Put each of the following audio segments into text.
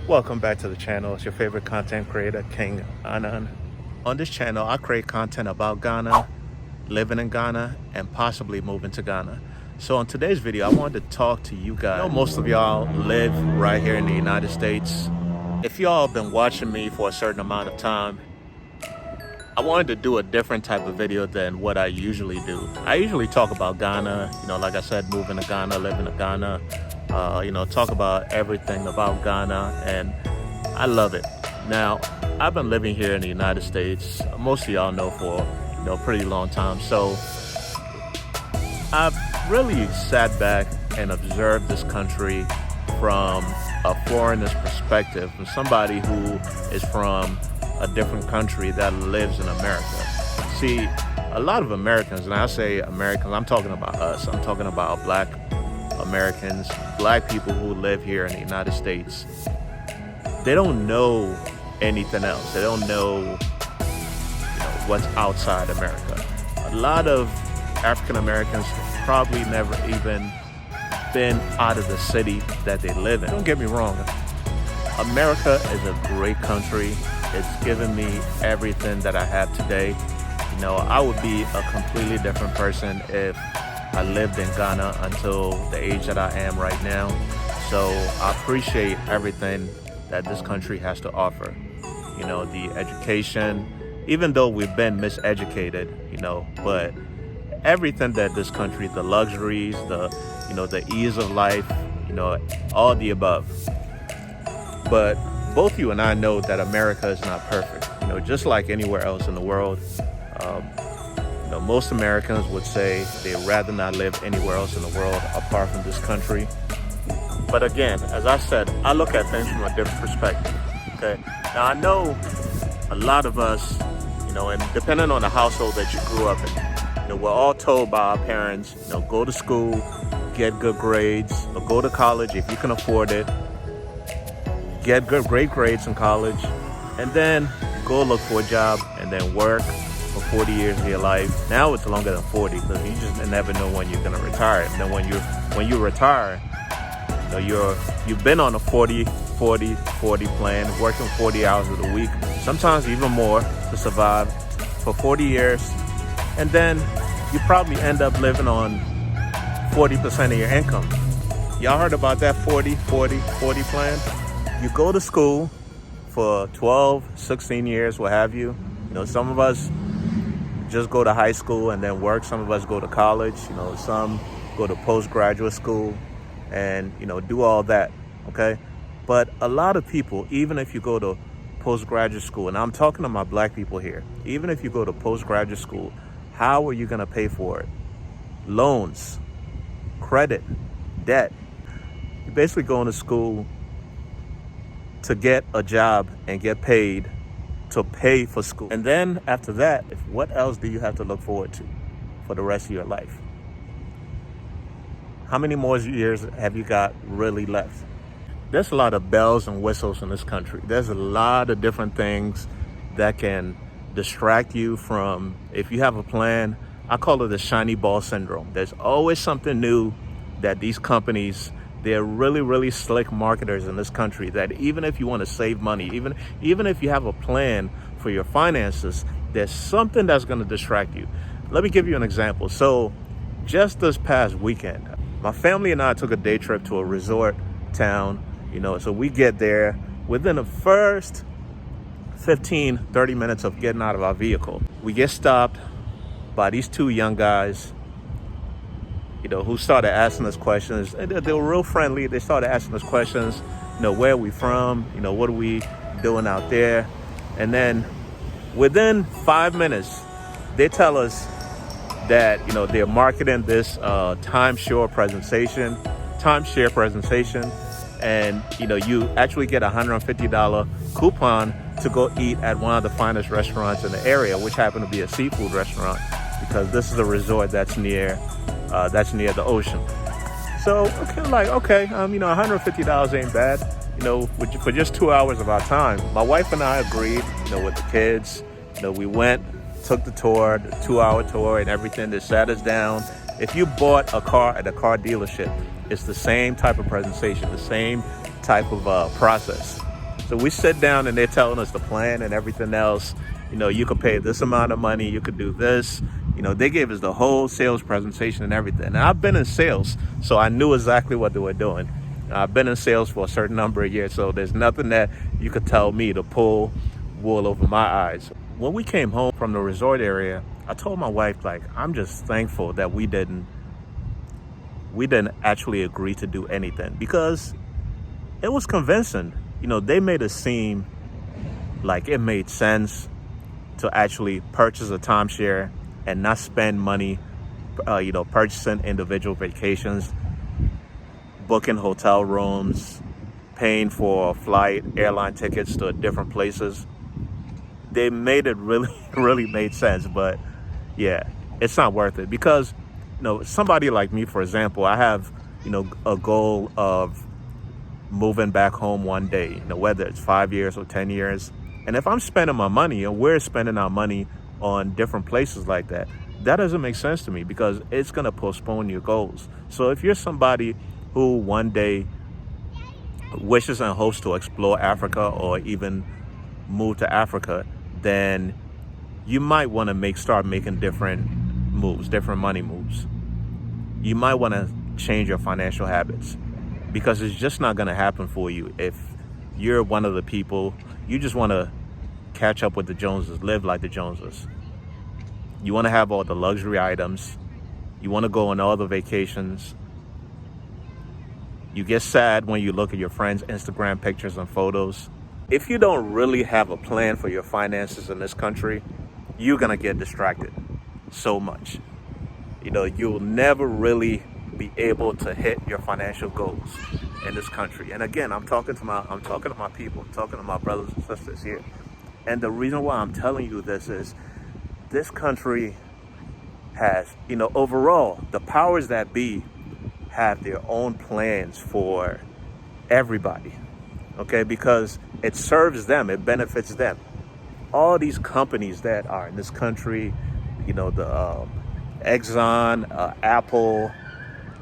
Welcome back to the channel. It's your favorite content creator, King Anan. On this channel, I create content about Ghana, living in Ghana, and possibly moving to Ghana. So on today's video, I wanted to talk to you guys. I know most of y'all live right here in the United States. If y'all have been watching me for a certain amount of time, I wanted to do a different type of video than what I usually do. I usually talk about Ghana, like I said, moving to Ghana, living in Ghana, talk about everything about Ghana, and I love it. Now, I've been living here in the United States, most of y'all know, for a pretty long time. So I've really sat back and observed this country from a foreigner's perspective, from somebody who is from a different country that lives in America. See, a lot of Americans, and I say Americans, I'm talking about us. I'm talking about Black Americans, Black people who live here in the United States. They don't know anything else. They don't know, what's outside America. A lot of African Americans probably never even been out of the city that they live in. Don't get me wrong. America is a great country. It's given me everything that I have today. I would be a completely different person if I lived in Ghana until the age that I am right now. So I appreciate everything that this country has to offer. The education, even though we've been miseducated, but everything that this country, the luxuries, the ease of life, all the above. But both you and I know that America is not perfect. Just like anywhere else in the world, most Americans would say they'd rather not live anywhere else in the world apart from this country. But again, as I said, I look at things from a different perspective. Okay. Now I know a lot of us, and depending on the household that you grew up in, we're all told by our parents, go to school, get good grades, or go to college if you can afford it. Get great grades in college, and then go look for a job and then work for 40 years of your life. Now it's longer than 40 because you just never know when you're gonna retire. And then when you retire, you've been on a 40 plan, working 40 hours of the week, sometimes even more, to survive for 40 years. And then you probably end up living on 40% of your income. Y'all heard about that 40 plan? You go to school for 12, 16 years, what have you. Some of us just go to high school and then work. Some of us go to college. Some go to postgraduate school and, do all that, okay? But a lot of people, even if you go to postgraduate school, and I'm talking to my Black people here, even if you go to postgraduate school, how are you going to pay for it? Loans, credit, debt. You're basically going to school to get a job and get paid to pay for school. And then after that, what else do you have to look forward to for the rest of your life? How many more years have you got really left? There's a lot of bells and whistles in this country. There's a lot of different things that can distract you from, if you have a plan, I call it the shiny ball syndrome. There's always something new that these companies, they're really, really slick marketers in this country, that even if you want to save money, even if you have a plan for your finances, there's something that's going to distract you. Let me give you an example. So just this past weekend, my family and I took a day trip to a resort town, so we get there. Within the first 15, 30 minutes of getting out of our vehicle, we get stopped by these two young guys, who started asking us questions. They were real friendly. They started asking us questions, where are we from? What are we doing out there? And then within 5 minutes, they tell us that, they're marketing this timeshare presentation. And, you actually get a $150 coupon to go eat at one of the finest restaurants in the area, which happened to be a seafood restaurant, because this is a resort that's near the ocean. So, okay, $150 ain't bad, for just 2 hours of our time. My wife and I agreed, with the kids, we went, took the tour, the 2-hour tour and everything. They sat us down. If you bought a car at a car dealership, it's the same type of presentation, the same type of process. So we sit down and they're telling us the plan and everything else. You know, you could pay this amount of money, you could do this. You know, they gave us the whole sales presentation and everything. And I've been in sales, so I knew exactly what they were doing. I've been in sales for a certain number of years, so there's nothing that you could tell me to pull wool over my eyes. When we came home from the resort area, I told my wife, like, I'm just thankful that we didn't actually agree to do anything, because it was convincing. You know, they made it seem like it made sense to actually purchase a timeshare and not spend money, purchasing individual vacations, booking hotel rooms, paying for a flight, airline tickets to different places. They made it really made sense, but yeah, it's not worth it, because, you know, somebody like me, for example, I have, you know, a goal of moving back home one day, you know, whether it's 5 years or 10 years. And if I'm spending my money, and we're spending our money on different places like that, that doesn't make sense to me, because it's going to postpone your goals. So if you're somebody who one day wishes and hopes to explore Africa or even move to Africa, then you might want to start making different moves, different money moves. You might want to change your financial habits, because it's just not going to happen for you if you're one of the people, you just want to catch up with the Joneses, live like the Joneses. You want to have all the luxury items. You want to go on all the vacations. You get sad when you look at your friends' Instagram pictures and photos. If you don't really have a plan for your finances in this country, you're going to get distracted so much. You know, you'll never really be able to hit your financial goals in this country. And again, I'm talking to my people, I'm talking to my brothers and sisters here. And the reason why I'm telling you this is, this country has, you know, overall, the powers that be have their own plans for everybody, okay? Because it serves them, it benefits them. All these companies that are in this country, you know, the Exxon, Apple,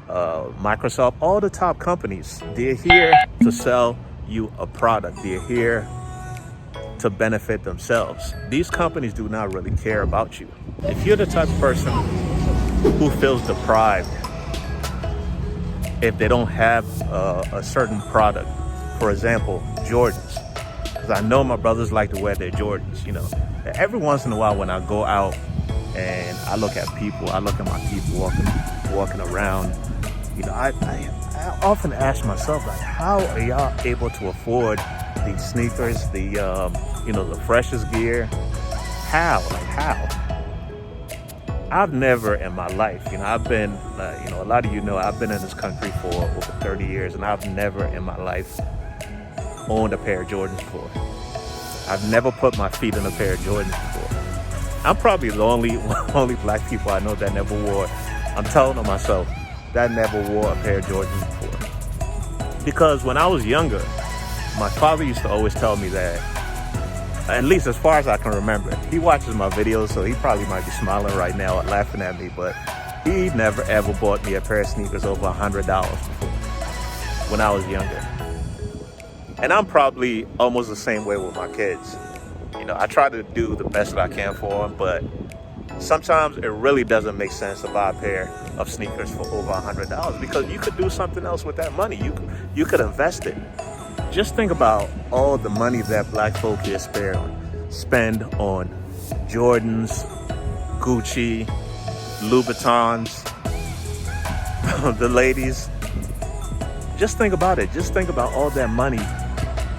Microsoft, all the top companies, they're here to sell you a product. They're here to benefit themselves. These companies do not really care about you. If you're the type of person who feels deprived if they don't have a certain product, for example, Jordans, because I know my brothers like to wear their Jordans, you know. Every once in a while when I go out and I look at people, I look at my people walking around, you know, I often ask myself, like, how are y'all able to afford these sneakers, the freshest gear? How? I've never in my life, you know, I've been, a lot of you know, I've been in this country for over 30 years, and I've never in my life owned a pair of Jordans before. I've never put my feet in a pair of Jordans before. I'm probably the only black people I know that never wore, I'm telling on myself, that never wore a pair of Jordans before. Because when I was younger, my father used to always tell me that, at least as far as I can remember, he watches my videos, so he probably might be smiling right now and laughing at me, but he never ever bought me a pair of sneakers over $100 before when I was younger. And I'm probably almost the same way with my kids. You know, I try to do the best that I can for them, but sometimes it really doesn't make sense to buy a pair of sneakers for over $100, because you could do something else with that money. You could invest it. Just think about all the money that black folk here spend on Jordans, Gucci, Louboutins, the ladies. Just think about it. Just think about all that money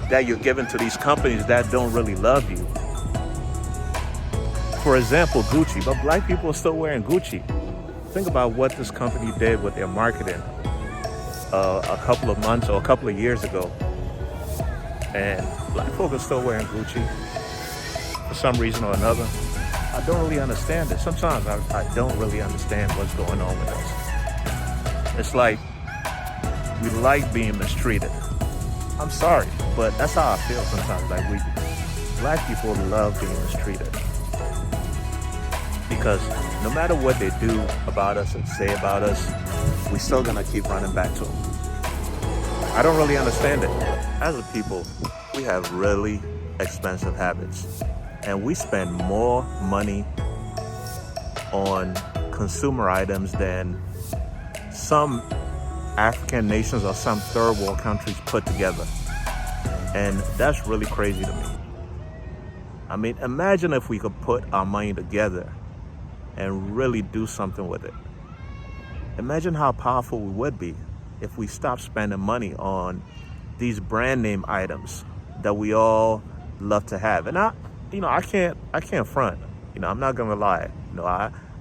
that you're giving to these companies that don't really love you. For example, Gucci, but black people are still wearing Gucci. Think about what this company did with their marketing a couple of months or a couple of years ago. And black folk are still wearing Gucci for some reason or another. I don't really understand it. Sometimes I don't really understand what's going on with us. It's like we like being mistreated. I'm sorry, but that's how I feel sometimes. Like black people love being mistreated. Because no matter what they do about us and say about us, we're still gonna keep running back to them. I don't really understand it. As a people, we have really expensive habits, and we spend more money on consumer items than some African nations or some third world countries put together. And that's really crazy to me. I mean, imagine if we could put our money together and really do something with it. Imagine how powerful we would be if we stopped spending money on these brand name items that we all love to have. And I can't front. I'm not gonna lie.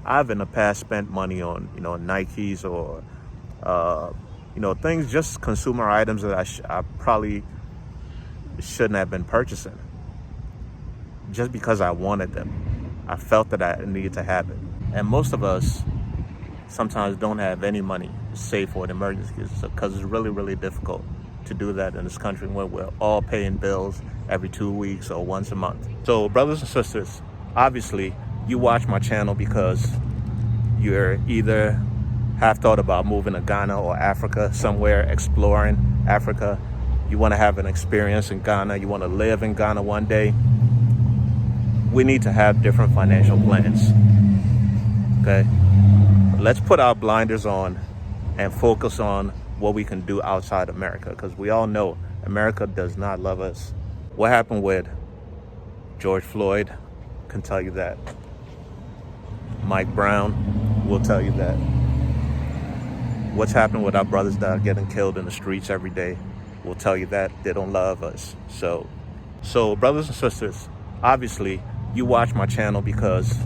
I've in the past spent money on, Nikes or, things, just consumer items that I probably shouldn't have been purchasing just because I wanted them. I felt that I needed to have it. And most of us sometimes don't have any money saved for an emergency because it's really, really difficult to do that in this country when we're all paying bills every 2 weeks or once a month. So brothers and sisters, obviously you watch my channel because you're either have thought about moving to Ghana or Africa, somewhere exploring Africa. You want to have an experience in Ghana. You want to live in Ghana one day. We need to have different financial plans. Okay? Let's put our blinders on and focus on what we can do outside America, because we all know America does not love us. What happened with George Floyd can tell you that. Mike Brown will tell you that. What's happened with our brothers that are getting killed in the streets every day will tell you that they don't love us. So brothers and sisters, obviously you watch my channel because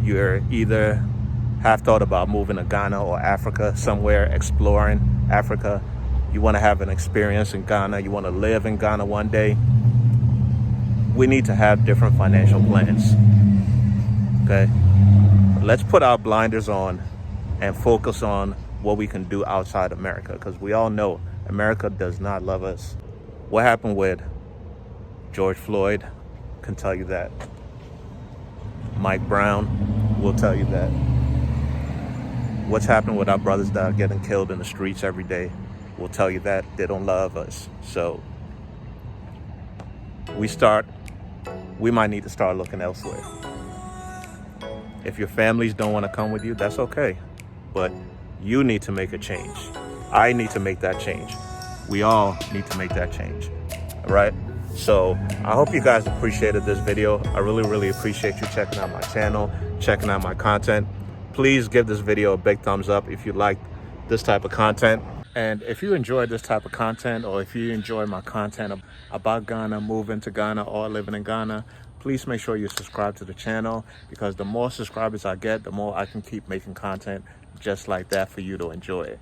you're either have thought about moving to Ghana or Africa, somewhere exploring Africa. You want to have an experience in Ghana. You want to live in Ghana one day. We need to have different financial plans. Okay? Let's put our blinders on and focus on what we can do outside America, because we all know America does not love us. What happened with George Floyd can tell you that. Mike Brown will tell you that. What's happened with our brothers that are getting killed in the streets every day will tell you that they don't love us. So we might need to start looking elsewhere. If your families don't want to come with you, that's okay. But you need to make a change. I need to make that change. We all need to make that change. All right? So I hope you guys appreciated this video. I really, really appreciate you checking out my channel, checking out my content. Please give this video a big thumbs up if you like this type of content. And if you enjoy this type of content, or if you enjoy my content about Ghana, moving to Ghana or living in Ghana, please make sure you subscribe to the channel, because the more subscribers I get, the more I can keep making content just like that for you to enjoy it.